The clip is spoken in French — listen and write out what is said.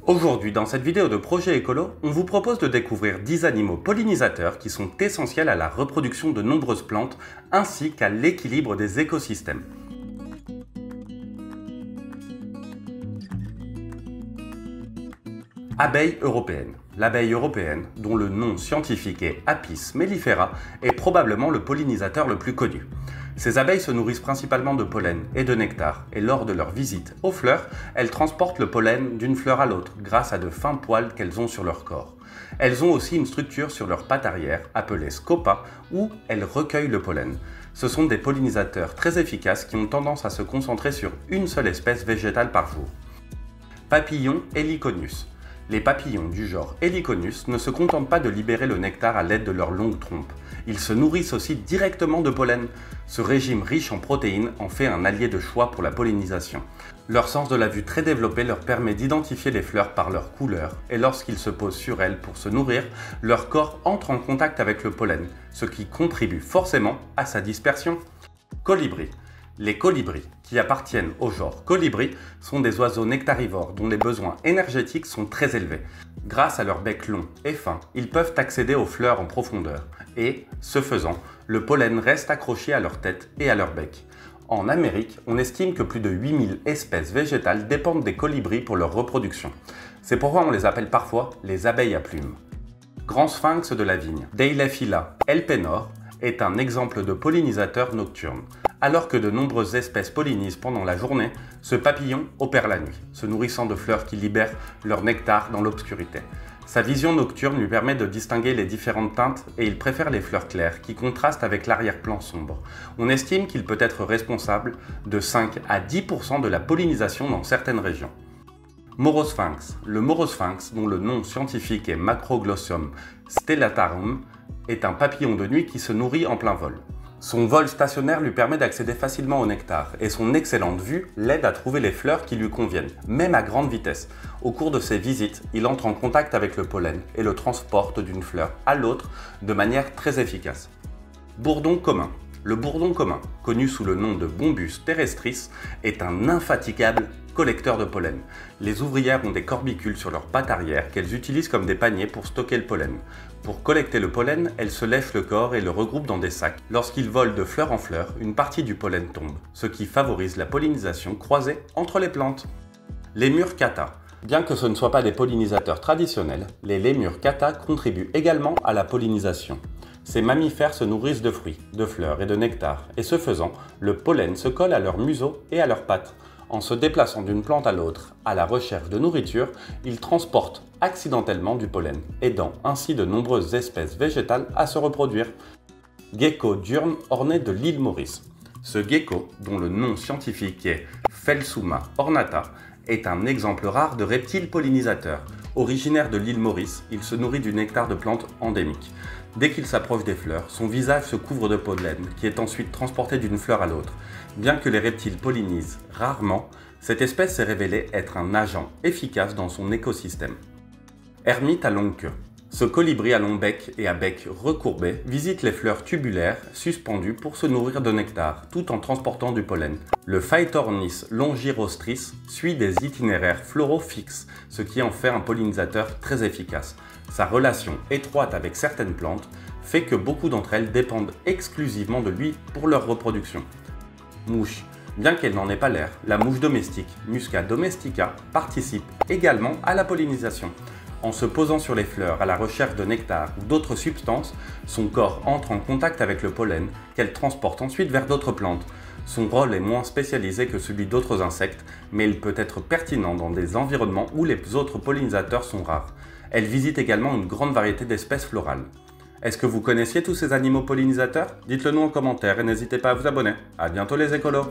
Aujourd'hui, dans cette vidéo de Projet Écolo, on vous propose de découvrir 10 animaux pollinisateurs qui sont essentiels à la reproduction de nombreuses plantes ainsi qu'à l'équilibre des écosystèmes. Abeille européenne. L'abeille européenne, dont le nom scientifique est Apis mellifera, est probablement le pollinisateur le plus connu. Ces abeilles se nourrissent principalement de pollen et de nectar, et lors de leur visite aux fleurs, elles transportent le pollen d'une fleur à l'autre grâce à de fins poils qu'elles ont sur leur corps. Elles ont aussi une structure sur leurs pattes arrière, appelée scopa, où elles recueillent le pollen. Ce sont des pollinisateurs très efficaces qui ont tendance à se concentrer sur une seule espèce végétale par jour. Papillon Heliconius. Les papillons du genre Heliconius ne se contentent pas de libérer le nectar à l'aide de leur longue trompe. Ils se nourrissent aussi directement de pollen. Ce régime riche en protéines en fait un allié de choix pour la pollinisation. Leur sens de la vue très développé leur permet d'identifier les fleurs par leur couleur, et lorsqu'ils se posent sur elles pour se nourrir, leur corps entre en contact avec le pollen, ce qui contribue forcément à sa dispersion. Colibri. Les colibris, qui appartiennent au genre colibri, sont des oiseaux nectarivores dont les besoins énergétiques sont très élevés. Grâce à leur bec long et fin, ils peuvent accéder aux fleurs en profondeur et, ce faisant, le pollen reste accroché à leur tête et à leur bec. En Amérique, on estime que plus de 8000 espèces végétales dépendent des colibris pour leur reproduction. C'est pourquoi on les appelle parfois les abeilles à plumes. Grand sphinx de la vigne, Deilephila elpenor, est un exemple de pollinisateur nocturne. Alors que de nombreuses espèces pollinisent pendant la journée, ce papillon opère la nuit, se nourrissant de fleurs qui libèrent leur nectar dans l'obscurité. Sa vision nocturne lui permet de distinguer les différentes teintes et il préfère les fleurs claires qui contrastent avec l'arrière-plan sombre. On estime qu'il peut être responsable de 5 à 10% de la pollinisation dans certaines régions. Morosphinx. Le morosphinx, dont le nom scientifique est Macroglossum stellatarum, est un papillon de nuit qui se nourrit en plein vol. Son vol stationnaire lui permet d'accéder facilement au nectar et son excellente vue l'aide à trouver les fleurs qui lui conviennent, même à grande vitesse. Au cours de ses visites, il entre en contact avec le pollen et le transporte d'une fleur à l'autre de manière très efficace. Bourdon commun. Le bourdon commun, connu sous le nom de Bombus terrestris, est un infatigable collecteur de pollen. Les ouvrières ont des corbicules sur leurs pattes arrière qu'elles utilisent comme des paniers pour stocker le pollen. Pour collecter le pollen, elles se lèchent le corps et le regroupent dans des sacs. Lorsqu'ils volent de fleur en fleur, une partie du pollen tombe, ce qui favorise la pollinisation croisée entre les plantes. Lémur kata. Bien que ce ne soient pas des pollinisateurs traditionnels, les lémurs kata contribuent également à la pollinisation. Ces mammifères se nourrissent de fruits, de fleurs et de nectar, et ce faisant, le pollen se colle à leur museau et à leurs pattes. En se déplaçant d'une plante à l'autre, à la recherche de nourriture, ils transportent accidentellement du pollen, aidant ainsi de nombreuses espèces végétales à se reproduire. Gecko diurne orné de l'île Maurice. Ce gecko, dont le nom scientifique est Phelsuma ornata, est un exemple rare de reptile pollinisateur. Originaire de l'île Maurice, il se nourrit du nectar de plantes endémiques. Dès qu'il s'approche des fleurs, son visage se couvre de pollen, qui est ensuite transporté d'une fleur à l'autre. Bien que les reptiles pollinisent rarement, cette espèce s'est révélée être un agent efficace dans son écosystème. Hermite à longue queue. Ce colibri à long bec et à bec recourbé visite les fleurs tubulaires suspendues pour se nourrir de nectar, tout en transportant du pollen. Le Phaetornis longirostris suit des itinéraires floraux fixes, ce qui en fait un pollinisateur très efficace. Sa relation étroite avec certaines plantes fait que beaucoup d'entre elles dépendent exclusivement de lui pour leur reproduction. Mouche. Bien qu'elle n'en ait pas l'air, la mouche domestique, Musca domestica, participe également à la pollinisation. En se posant sur les fleurs à la recherche de nectar ou d'autres substances, son corps entre en contact avec le pollen qu'elle transporte ensuite vers d'autres plantes. Son rôle est moins spécialisé que celui d'autres insectes, mais il peut être pertinent dans des environnements où les autres pollinisateurs sont rares. Elle visite également une grande variété d'espèces florales. Est-ce que vous connaissiez tous ces animaux pollinisateurs? Dites-le nous en commentaire et n'hésitez pas à vous abonner. À bientôt les écolos!